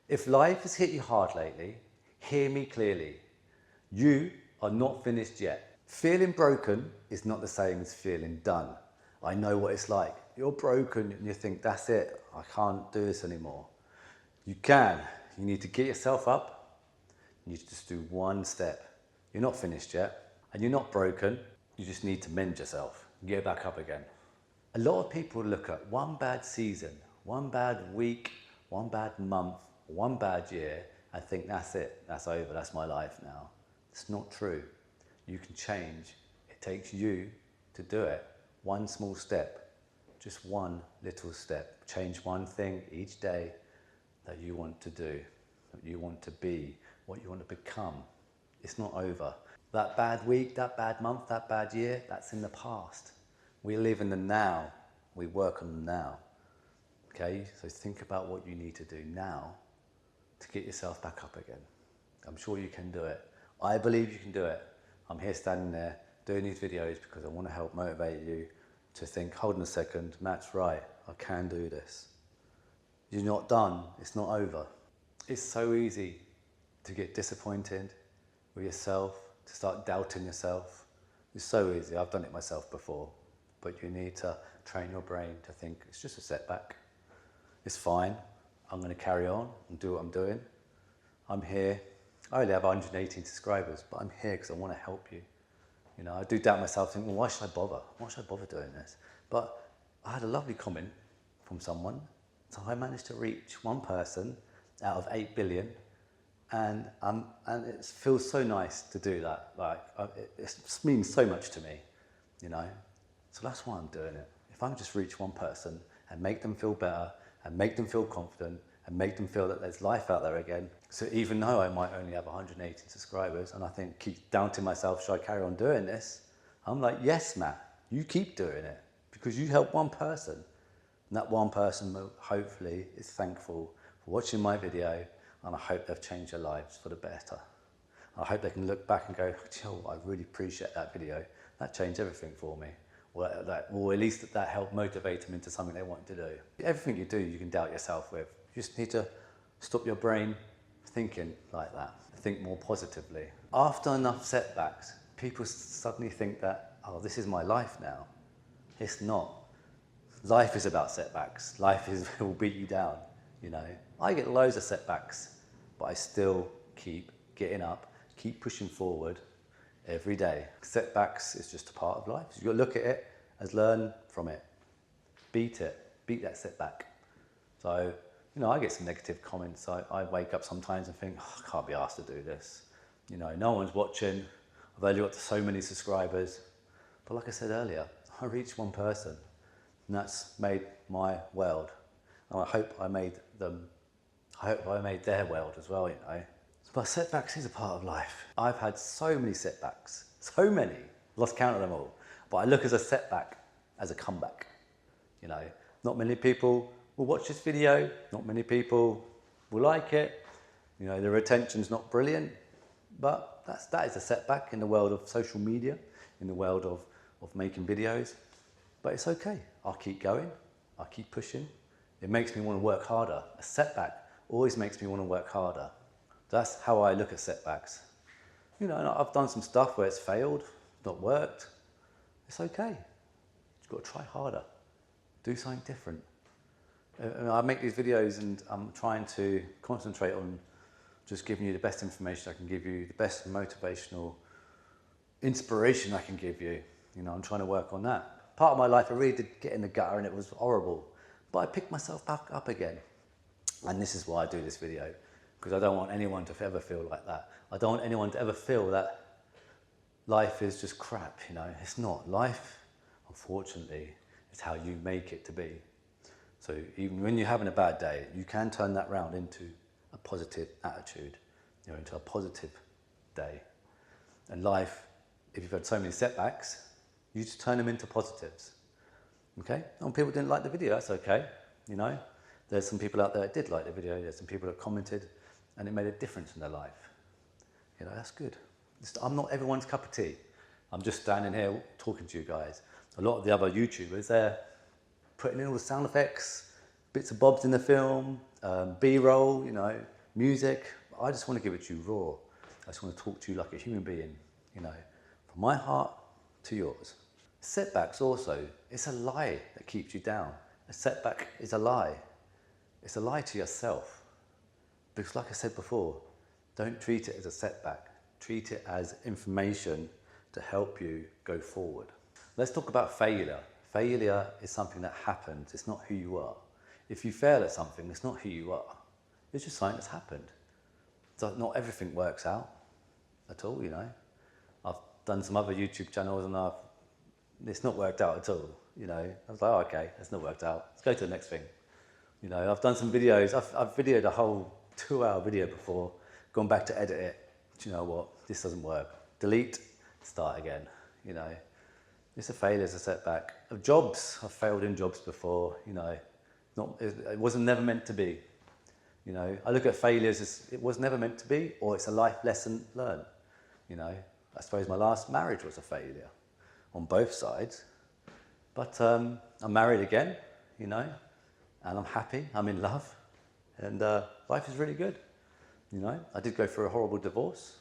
If life has hit you hard lately, hear me clearly. You are not finished yet. Feeling broken is not the same as feeling done. I know what it's like. You're broken and you think, that's it, I can't do this anymore. You can. You need to get yourself up. You need to just do one step. You're not finished yet and you're not broken. You just need to mend yourself and get back up again. A lot of people look at one bad season, one bad week, one bad month, one bad year and think that's it, that's over, that's my life now. It's not true. You can change. It takes you to do it. One small step, just one little step. Change one thing each day that you want to do, that you want to be, what you want to become. It's not over. That bad week, that bad month, that bad year, that's in the past. We live in the now. We work on the now. Okay, so think about what you need to do now to get yourself back up again. I'm sure you can do it. I believe you can do it. I'm here standing there doing these videos because I want to help motivate you to think, hold on a second, Matt's right, I can do this. You're not done, it's not over. It's so easy to get disappointed with yourself, to start doubting yourself. It's so easy, I've done it myself before. But you need to train your brain to think, it's just a setback. It's fine, I'm going to carry on and do what I'm doing. I'm here. I only have 118 subscribers, but I'm here because I want to help you. You know, I do doubt myself, thinking, well, why should I bother? Why should I bother doing this? But I had a lovely comment from someone. So I managed to reach one person out of 8 billion. And it feels so nice to do that. Like, it means so much to me, you know. So that's why I'm doing it. If I can just reach one person and make them feel better and make them feel confident and make them feel that there's life out there again. So even though I might only have 180 subscribers and I think keep doubting myself, should I carry on doing this? I'm like, yes, Matt, you keep doing it because you help one person. And that one person hopefully is thankful for watching my video and I hope they've changed their lives for the better. I hope they can look back and go, you know what, I really appreciate that video. That changed everything for me. Or at least that helped motivate them into something they want to do. Everything you do, you can doubt yourself with. You just need to stop your brain thinking like that. Think more positively. After enough setbacks, people suddenly think that, oh, this is my life now. It's not. Life is about setbacks. Life will beat you down, you know. I get loads of setbacks, but I still keep getting up, keep pushing forward every day. Setbacks is just a part of life. So you've got to look at it as learn from it. Beat that setback. So, you know, I get some negative comments. I wake up sometimes and think, oh, I can't be asked to do this. You know, no one's watching. I've only got so many subscribers. But like I said earlier, I reached one person and that's made my world. And I hope I made their world as well, you know. But setbacks is a part of life. I've had so many setbacks, so many, lost count of them all. But I look at a setback as a comeback. You know, not many people will watch this video, not many people will like it. You know, the retention's not brilliant, but that is a setback in the world of social media, in the world of making videos. But it's okay, I'll keep going, I'll keep pushing. It makes me want to work harder. A setback always makes me want to work harder. That's how I look at setbacks. You know, I've done some stuff where it's failed, not worked. It's okay. You've got to try harder. Do something different. I make these videos and I'm trying to concentrate on just giving you the best information I can give you, the best motivational inspiration I can give you. You know, I'm trying to work on that. Part of my life I really did get in the gutter and it was horrible. But I picked myself back up again. And this is why I do this video. Because I don't want anyone to ever feel like that. I don't want anyone to ever feel that life is just crap, you know. It's not. Life, unfortunately, is how you make it to be. So even when you're having a bad day, you can turn that round into a positive attitude, you know, into a positive day. And life, if you've had so many setbacks, you just turn them into positives. Okay? And people didn't like the video, that's okay, you know. There's some people out there that did like the video, there's some people that commented, and it made a difference in their life. You know, that's good. I'm not everyone's cup of tea. I'm just standing here talking to you guys. A lot of the other YouTubers, they're putting in all the sound effects, bits and bobs in the film, B-roll, you know, music. I just want to give it to you raw. I just want to talk to you like a human being, you know, from my heart to yours. Setbacks also, it's a lie that keeps you down. A setback is a lie. It's a lie to yourself. Because like I said before, don't treat it as a setback. Treat it as information to help you go forward. Let's talk about failure. Failure is something that happens. It's not who you are. If you fail at something, it's not who you are. It's just something that's happened. So not everything works out at all, you know. I've done some other YouTube channels and it's not worked out at all, you know. I was like, oh, okay, that's not worked out. Let's go to the next thing. You know, I've done some videos. I've videoed a whole 2-hour video before, gone back to edit it. Do you know what? This doesn't work. Delete, start again, you know. It's a failure, it's a setback. Of jobs, I've failed in jobs before, you know. It wasn't never meant to be. You know, I look at failures as it was never meant to be, or it's a life lesson learned. You know, I suppose my last marriage was a failure on both sides. But I'm married again, you know, and I'm happy, I'm in love, and life is really good. You know, I did go through a horrible divorce,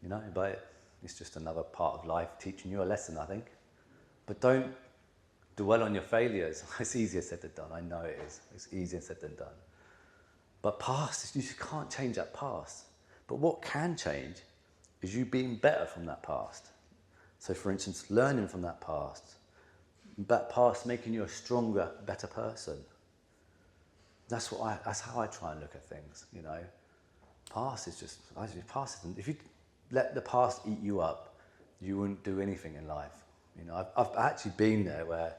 you know, but it's just another part of life teaching you a lesson, I think. But don't dwell on your failures. It's easier said than done, I know it is. It's easier said than done. But past, you can't change that past. But what can change is you being better from that past. So for instance, learning from that past making you a stronger, better person. That's how I try and look at things, you know. Past isn't, if you let the past eat you up, you wouldn't do anything in life. You know, I've actually been there where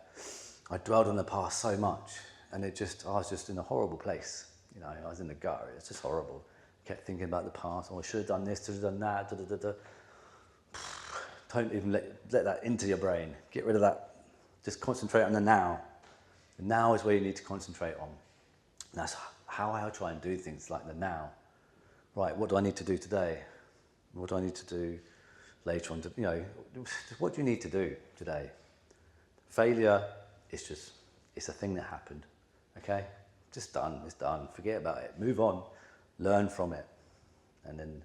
I dwelled on the past so much and I was just in a horrible place. You know, I was in the gutter, it's just horrible. Kept thinking about the past, oh, I should have done this, should have done that, da, da, da, da. Don't even let that into your brain. Get rid of that. Just concentrate on the now. The now is where you need to concentrate on. And that's how I try and do things, like the now. Right, what do I need to do today? What do I need to do later on? You know, what do you need to do today? Failure is it's a thing that happened, okay? Just done, it's done, forget about it, move on, learn from it, and then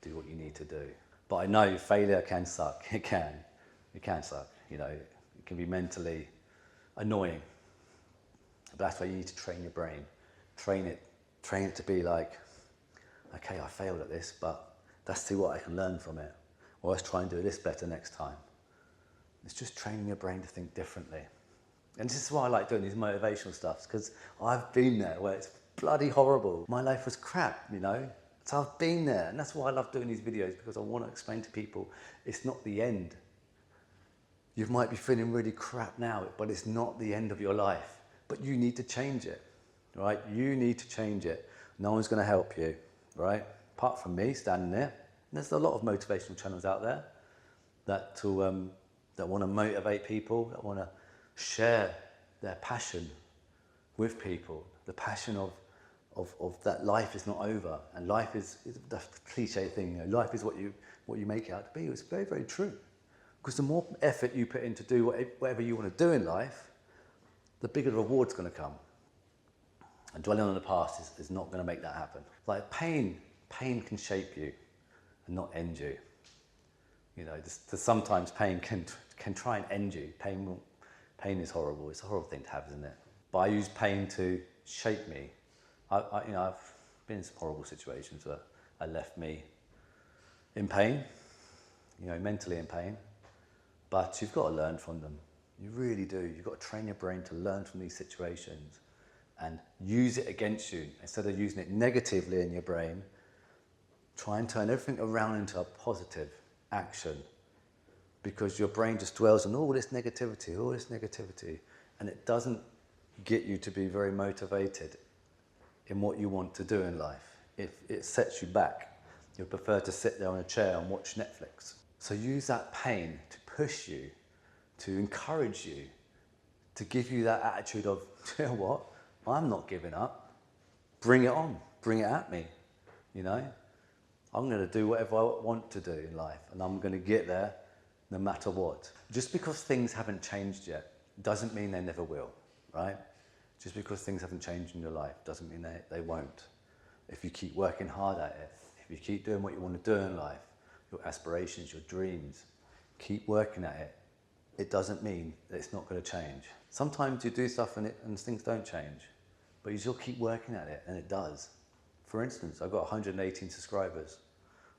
do what you need to do. But I know failure can suck, it can suck, you know, it can be mentally annoying. But that's why you need to train your brain, train it to be like, okay, I failed at this, but let's see what I can learn from it, or let's try and do this better next time. It's just training your brain to think differently. And this is why I like doing these motivational stuff, because I've been there where it's bloody horrible. My life was crap, you know? So I've been there, and that's why I love doing these videos, because I want to explain to people it's not the end. You might be feeling really crap now, but it's not the end of your life. But you need to change it, right? You need to change it. No one's going to help you, right? Apart from me standing there. And there's a lot of motivational channels out there that want to motivate people, that want to share their passion with people, the passion of that life is not over, and life is the cliche thing, you know, life is what you make it out to be. It's very, very true, because the more effort you put in to do whatever you want to do in life, the bigger the reward's going to come. And dwelling on the past is not going to make that happen. Like pain can shape you and not end you. You know, sometimes pain can try and end you. Pain is horrible. It's a horrible thing to have, isn't it? But I use pain to shape me. You know, I've been in some horrible situations where I left me in pain, you know, mentally in pain. But you've got to learn from them. You really do. You've got to train your brain to learn from these situations and use it against you. Instead of using it negatively in your brain, try and turn everything around into a positive action. Because your brain just dwells on all this negativity, and it doesn't get you to be very motivated in what you want to do in life. It sets you back. You prefer to sit there on a chair and watch Netflix. So use that pain to push you, to encourage you, to give you that attitude of, you know what, I'm not giving up. Bring it on, bring it at me, you know. I'm going to do whatever I want to do in life, and I'm going to get there no matter what. Just because things haven't changed yet doesn't mean they never will, right? Just because things haven't changed in your life doesn't mean they won't. if you keep working hard at it, if you keep doing what you want to do in life, your aspirations, your dreams, keep working at it. It doesn't mean that it's not going to change. Sometimes you do stuff and things don't change, but you still keep working at it and it does. For instance, I've got 118 subscribers.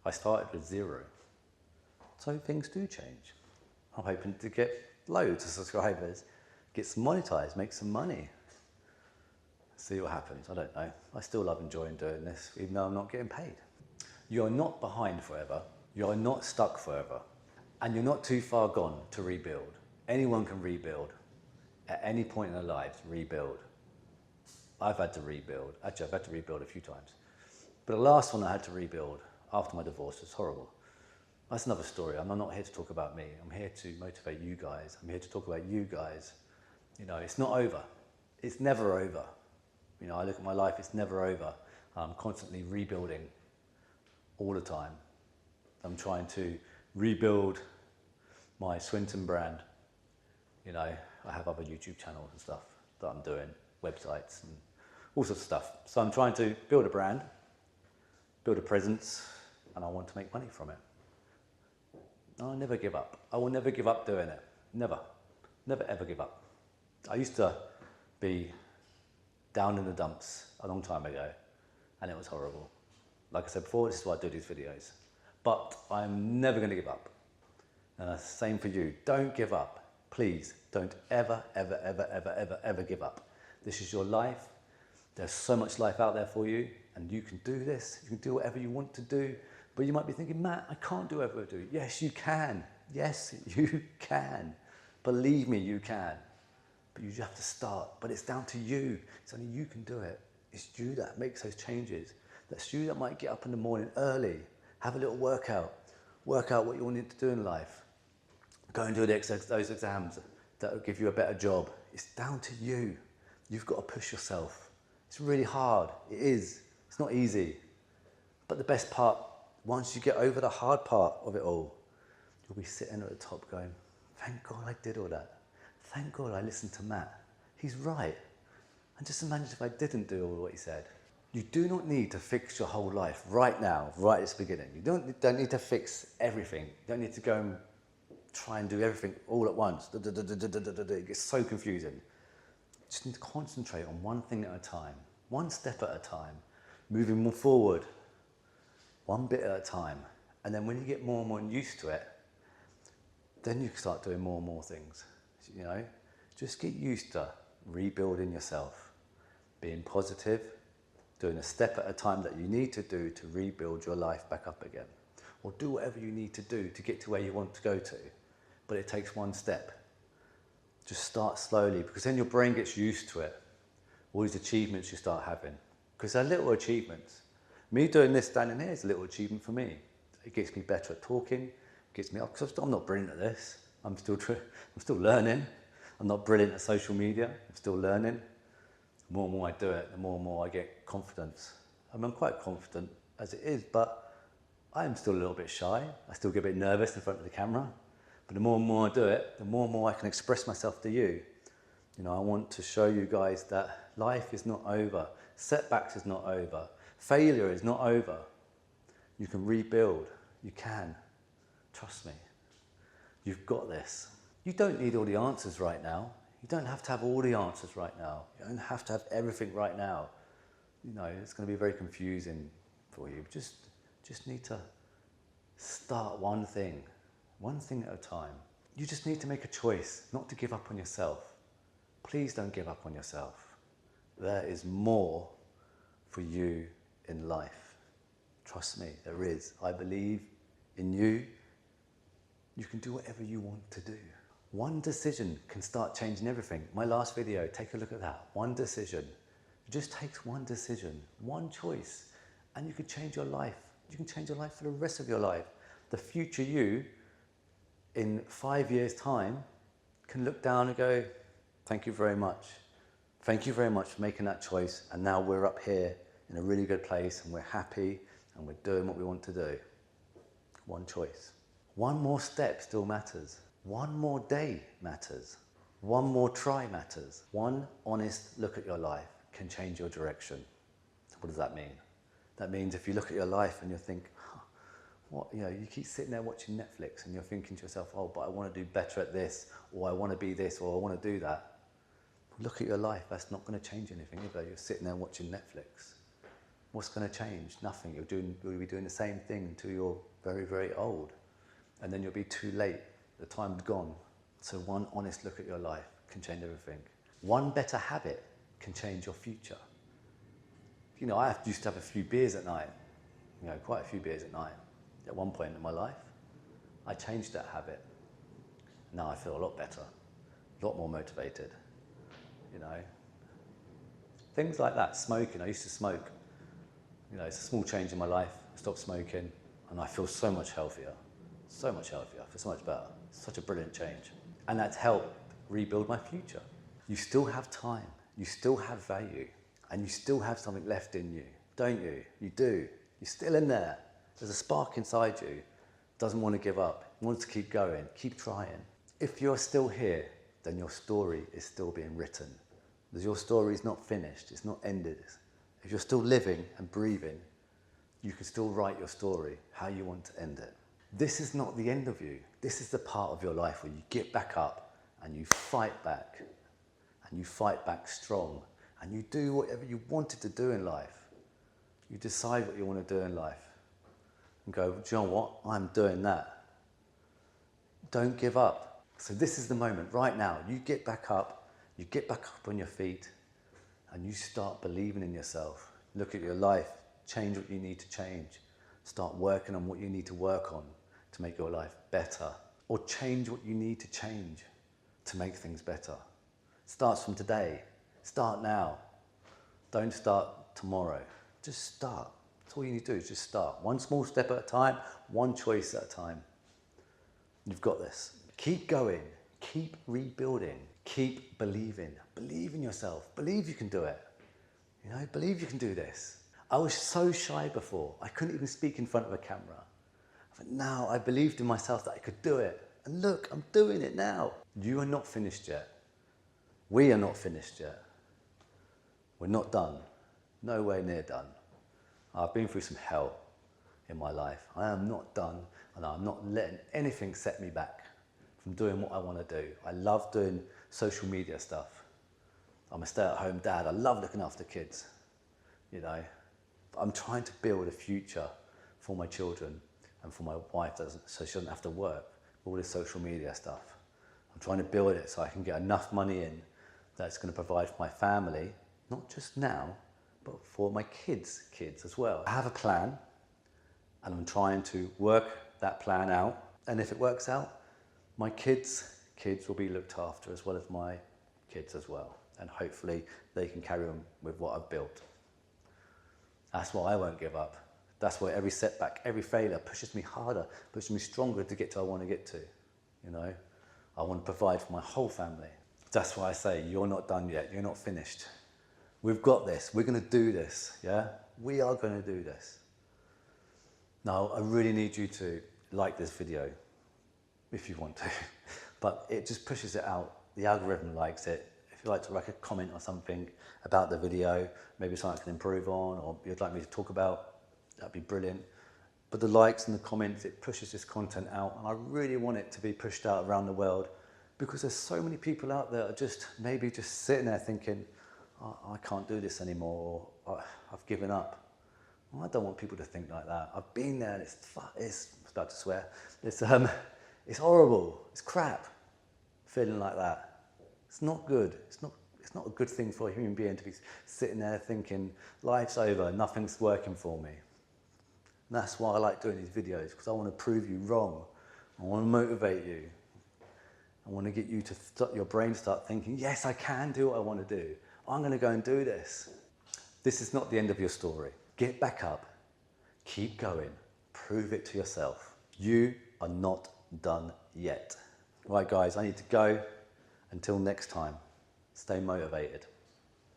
I started with 0. So things do change. I'm hoping to get loads of subscribers, get some monetized, make some money. See what happens, I don't know. I still love enjoying doing this, even though I'm not getting paid. You're not behind forever. You're not stuck forever. And you're not too far gone to rebuild. Anyone can rebuild. At any point in their lives, rebuild. I've had to rebuild. Actually, I've had to rebuild a few times. But the last one I had to rebuild after my divorce was horrible. That's another story. I'm not here to talk about me. I'm here to motivate you guys. I'm here to talk about you guys. You know, it's not over. It's never over. You know, I look at my life, it's never over. I'm constantly rebuilding all the time. I'm trying to rebuild my Swinton brand. You know, I have other YouTube channels and stuff that I'm doing, websites and all sorts of stuff. So I'm trying to build a brand, build a presence, and I want to make money from it. I'll never give up. I will never give up doing it. Never. Never ever give up. I used to be down in the dumps a long time ago, and it was horrible. Like I said before, this is why I do these videos. But I'm never going to give up. And the same for you. Don't give up. Please don't ever, ever, ever, ever, ever, ever give up. This is your life. There's so much life out there for you, and you can do this. You can do whatever you want to do. But you might be thinking, Matt, I can't do whatever I do. Yes, you can. Yes, you can. Believe me, you can. But you just have to start. But it's down to you. It's only you can do it. It's you that makes those changes. That's you that might get up in the morning early, have a little workout, work out what you want to do in life. Go and do those exams that will give you a better job. It's down to you. You've got to push yourself. It's really hard. It is. It's not easy. But the best part, once you get over the hard part of it all, you'll be sitting at the top going, thank God I did all that. Thank God I listened to Matt. He's right. And just imagine if I didn't do all what he said. You do not need to fix your whole life right now, right at the beginning. You don't need to fix everything. You don't need to go and try and do everything all at once. It gets so confusing. You just need to concentrate on one thing at a time, one step at a time, moving more forward, one bit at a time. And then when you get more and more used to it, then you can start doing more and more things. You know, just get used to rebuilding yourself, being positive, doing a step at a time that you need to do to rebuild your life back up again. Or do whatever you need to do to get to where you want to go to. But it takes one step. Just start slowly, because then your brain gets used to it. All these achievements you start having. Because they're little achievements. Me doing this standing here is a little achievement for me. It gets me better at talking, gets me up, because I'm not brilliant at this. I'm still learning. I'm not brilliant at social media. I'm still learning. The more and more I do it, the more and more I get confidence. I mean, I'm quite confident as it is, but I am still a little bit shy. I still get a bit nervous in front of the camera. But the more and more I do it, the more and more I can express myself to you. You know, I want to show you guys that life is not over. Setbacks is not over. Failure is not over. You can rebuild. You can. Trust me. You've got this. You don't need all the answers right now. You don't have to have all the answers right now. You don't have to have everything right now. You know, it's going to be very confusing for you. Just need to start one thing at a time. You just need to make a choice not to give up on yourself. Please don't give up on yourself. There is more for you in life. Trust me, there is. I believe in you. You can do whatever you want to do. One decision can start changing everything. My last video, take a look at that. One decision. It just takes one decision, one choice, and you can change your life. You can change your life for the rest of your life. The future you, in 5 years' time, can look down and go, thank you very much. Thank you very much for making that choice, and now we're up here in a really good place, and we're happy, and we're doing what we want to do. One choice. One more step still matters. One more day matters. One more try matters. One honest look at your life can change your direction. What does that mean? That means if you look at your life and you think, what, you keep sitting there watching Netflix and you're thinking to yourself, oh, but I want to do better at this, or I want to be this, or I want to do that. Look at your life. That's not going to change anything either. You're sitting there watching Netflix. What's going to change? Nothing. You'll be doing the same thing until you're very, very old. And then you'll be too late. The time's gone. So one honest look at your life can change everything. One better habit can change your future. I used to have a few beers at night. Quite a few beers at night. At one point in my life, I changed that habit. Now I feel a lot better, a lot more motivated. Things like that. Smoking. I used to smoke. It's a small change in my life. I stopped smoking, and I feel so much healthier. So much healthier. I feel so much better. Such a brilliant change. And that's helped rebuild my future. You still have time. You still have value. And you still have something left in you, don't you? You do. You're still in there. There's a spark inside you. Doesn't want to give up. Wants to keep going. Keep trying. If you're still here, then your story is still being written. Because your story is not finished. It's not ended. If you're still living and breathing, you can still write your story, how you want to end it. This is not the end of you. This is the part of your life where you get back up and you fight back. And you fight back strong. And you do whatever you wanted to do in life. You decide what you want to do in life. And go, do you know what? I'm doing that. Don't give up. So this is the moment right now. You get back up on your feet, and you start believing in yourself. Look at your life, change what you need to change. Start working on what you need to work on to make your life better. Or change what you need to change to make things better. Starts from today. Start now. Don't start tomorrow. Just start. That's all you need to do is just start. One small step at a time, one choice at a time. You've got this. Keep going. Keep rebuilding. Keep believing. Believe in yourself. Believe you can do it. Believe you can do this. I was so shy before. I couldn't even speak in front of a camera. But now I believed in myself that I could do it. And look, I'm doing it now. You are not finished yet. We are not finished yet. We're not done. Nowhere near done. I've been through some hell in my life. I am not done, and I'm not letting anything set me back from doing what I want to do. I love doing social media stuff. I'm a stay-at-home dad. I love looking after kids. I'm trying to build a future for my children and for my wife so she doesn't have to work with all this social media stuff. I'm trying to build it so I can get enough money in that's going to provide for my family, not just now, but for my kids' kids as well. I have a plan, and I'm trying to work that plan out. And if it works out, my kids' will be looked after as well as my kids as well. And hopefully they can carry on with what I've built. That's why I won't give up. That's why every setback, every failure pushes me harder, pushes me stronger to get to where I want to get to. I want to provide for my whole family. That's why I say, you're not done yet. You're not finished. We've got this. We're going to do this. Yeah? We are going to do this. Now, I really need you to like this video if you want to, but it just pushes it out. The algorithm likes it. If you'd like to write a comment or something about the video, maybe something I can improve on, or you'd like me to talk about, that'd be brilliant. But the likes and the comments, it pushes this content out, and I really want it to be pushed out around the world, because there's so many people out there that are maybe just sitting there thinking, oh, I can't do this anymore, or I've given up. Well, I don't want people to think like that. I've been there, and I was about to swear, it's horrible, it's crap, feeling like that. It's not good. It's not a good thing for a human being to be sitting there thinking, life's over, nothing's working for me. And that's why I like doing these videos, because I want to prove you wrong. I want to motivate you. I want to get you to your brain start thinking, yes, I can do what I want to do. I'm going to go and do this. This is not the end of your story. Get back up. Keep going. Prove it to yourself. You are not done yet. Right, guys, I need to go. Until next time, stay motivated.